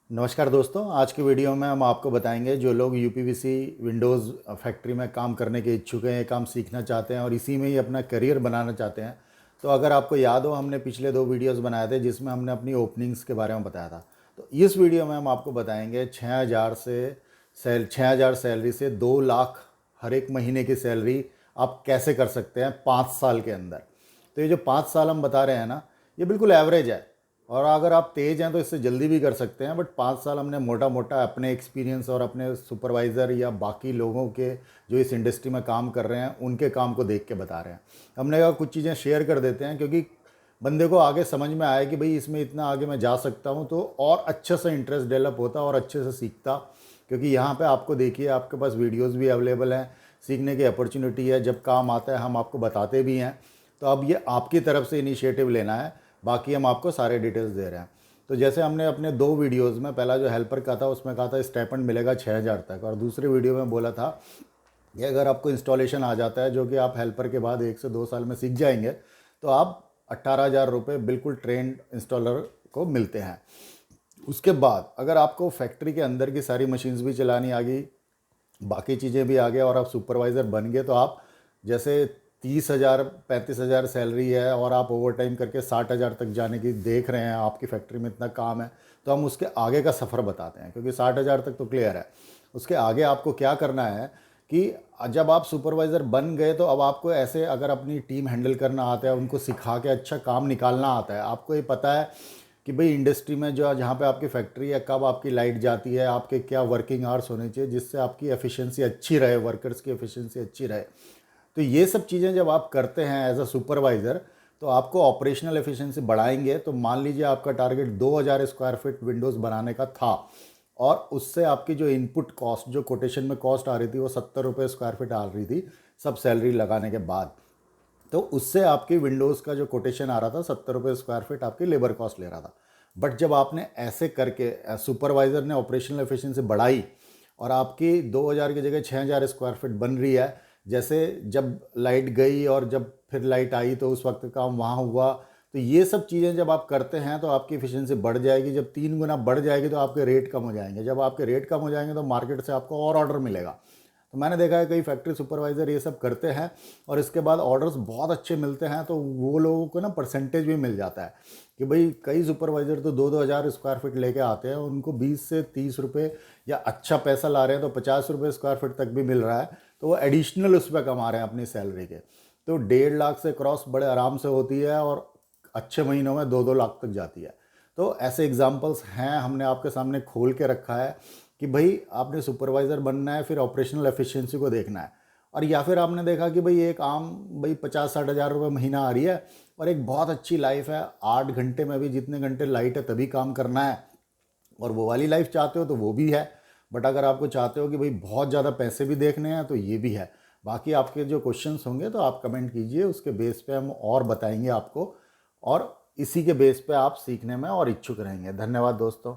नमस्कार दोस्तों, आज की वीडियो में हम आपको बताएंगे जो लोग यूपीवीसी विंडोज़ फैक्ट्री में काम करने के इच्छुक हैं, ये काम सीखना चाहते हैं और इसी में ही अपना करियर बनाना चाहते हैं। तो अगर आपको याद हो, हमने पिछले 2 वीडियोस बनाए थे जिसमें हमने अपनी ओपनिंग्स के बारे में बताया था। तो इस वीडियो में हम आपको बताएंगे 6,000 सैलरी से 2 लाख हर एक महीने की सैलरी आप कैसे कर सकते हैं 5 साल के अंदर। तो ये जो 5 साल हम बता रहे हैं ना, ये बिल्कुल एवरेज है और अगर आप तेज़ हैं तो इससे जल्दी भी कर सकते हैं। बट 5 साल हमने मोटा मोटा अपने एक्सपीरियंस और अपने सुपरवाइज़र या बाकी लोगों के जो इस इंडस्ट्री में काम कर रहे हैं उनके काम को देख के बता रहे हैं। हमने कहा कुछ चीज़ें शेयर कर देते हैं क्योंकि बंदे को आगे समझ में आए कि भाई इसमें इतना आगे मैं जा सकता हूँ, तो और अच्छे से इंटरेस्ट डेवलप होता और अच्छे से सीखता। क्योंकि यहाँ पे आपको देखिए, आपके पास वीडियोस भी अवेलेबल हैं, सीखने की अपॉर्चुनिटी है, जब काम आता है हम आपको बताते भी हैं। तो अब ये आपकी तरफ से इनिशिएटिव लेना है, बाकी हम आपको सारे डिटेल्स दे रहे हैं। तो जैसे हमने अपने 2 वीडियोज़ में, पहला जो हेल्पर का था उसमें कहा था स्टाइपेंड मिलेगा 6,000 तक, और दूसरे वीडियो में बोला था कि अगर आपको इंस्टॉलेशन आ जाता है, जो कि आप हेल्पर के बाद 1 से 2 साल में सीख जाएंगे, तो आप 18,000 रुपये बिल्कुल ट्रेंड इंस्टॉलर को मिलते हैं। उसके बाद अगर आपको फैक्ट्री के अंदर की सारी मशीन्स भी चलानी आ गई, बाकी चीज़ें भी आ गए और आप सुपरवाइज़र बन गए, तो आप जैसे 30,000 35,000 सैलरी है और आप ओवर टाइम करके 60,000 तक जाने की देख रहे हैं, आपकी फैक्ट्री में इतना काम है, तो हम उसके आगे का सफ़र बताते हैं। क्योंकि 60,000 तक तो क्लियर है, उसके आगे आपको क्या करना है कि जब आप सुपरवाइज़र बन गए तो अब आपको ऐसे, अगर अपनी टीम हैंडल करना आता है, उनको सिखा के अच्छा काम निकालना आता है, आपको ये पता है कि भाई इंडस्ट्री में जो जहाँ पे आपकी फैक्ट्री है, कब आपकी लाइट जाती है, आपके क्या वर्किंग आवर्स होने चाहिए जिससे आपकी एफिशिएंसी अच्छी रहे, वर्कर्स की एफिशिएंसी अच्छी रहे। तो ये सब चीज़ें जब आप करते हैं एज अ सुपरवाइज़र, तो आपको ऑपरेशनल एफिशिएंसी बढ़ाएंगे। तो मान लीजिए आपका टारगेट 2,000 स्क्वायर फीट विंडोज़ बनाने का था और उससे आपकी जो इनपुट कॉस्ट, जो कोटेशन में कॉस्ट आ रही थी, वो 70 रुपये स्क्वायर फीट आ रही थी सब सैलरी लगाने के बाद। तो उससे आपकी विंडोज़ का जो कोटेशन आ रहा था 70 रुपये स्क्वायर फीट आपकी लेबर कॉस्ट ले रहा था। बट जब आपने ऐसे करके सुपरवाइज़र ने ऑपरेशनल एफिशिएंसी बढ़ाई और आपकी 2,000 की जगह 6,000 स्क्वायर फीट बन रही है, जैसे जब लाइट गई और जब फिर लाइट आई तो उस वक्त काम वहाँ हुआ, तो ये सब चीज़ें जब आप करते हैं तो आपकी एफिशिएंसी बढ़ जाएगी। जब 3 गुना बढ़ जाएगी तो आपके रेट कम हो जाएंगे, जब आपके रेट कम हो जाएंगे तो मार्केट से आपको और ऑर्डर मिलेगा। तो मैंने देखा है कई फैक्ट्री सुपरवाइज़र ये सब करते हैं और इसके बाद ऑर्डर्स बहुत अच्छे मिलते हैं, तो वो लोगों को ना परसेंटेज भी मिल जाता है कि भाई कई सुपरवाइज़र तो 2-2 हज़ार स्क्वायर फीट लेके आते हैं, उनको 20 से 30 रुपये या अच्छा पैसा ला रहे हैं तो 50 रुपये स्क्वायर फीट तक भी मिल रहा है, तो वो एडिशनल उस पर कमा रहे हैं अपनी सैलरी के। तो 1.5 लाख से क्रॉस बड़े आराम से होती है और अच्छे महीनों में 2-2 लाख तक जाती है। तो ऐसे एग्जाम्पल्स हैं, हमने आपके सामने खोल के रखा है कि भाई आपने सुपरवाइज़र बनना है, फिर ऑपरेशनल एफिशिएंसी को देखना है। और या फिर आपने देखा कि भाई एक आम, भाई 50-60 हज़ार रुपये महीना आ रही है और एक बहुत अच्छी लाइफ है, 8 घंटे में भी जितने घंटे लाइट है तभी काम करना है, और वो वाली लाइफ चाहते हो तो वो भी है। बट अगर आपको चाहते हो कि भाई बहुत ज़्यादा पैसे भी देखने हैं तो ये भी है। बाकी आपके जो क्वेश्चंस होंगे तो आप कमेंट कीजिए, उसके बेस पे हम और बताएंगे आपको, और इसी के बेस पे आप सीखने में और इच्छुक रहेंगे। धन्यवाद दोस्तों।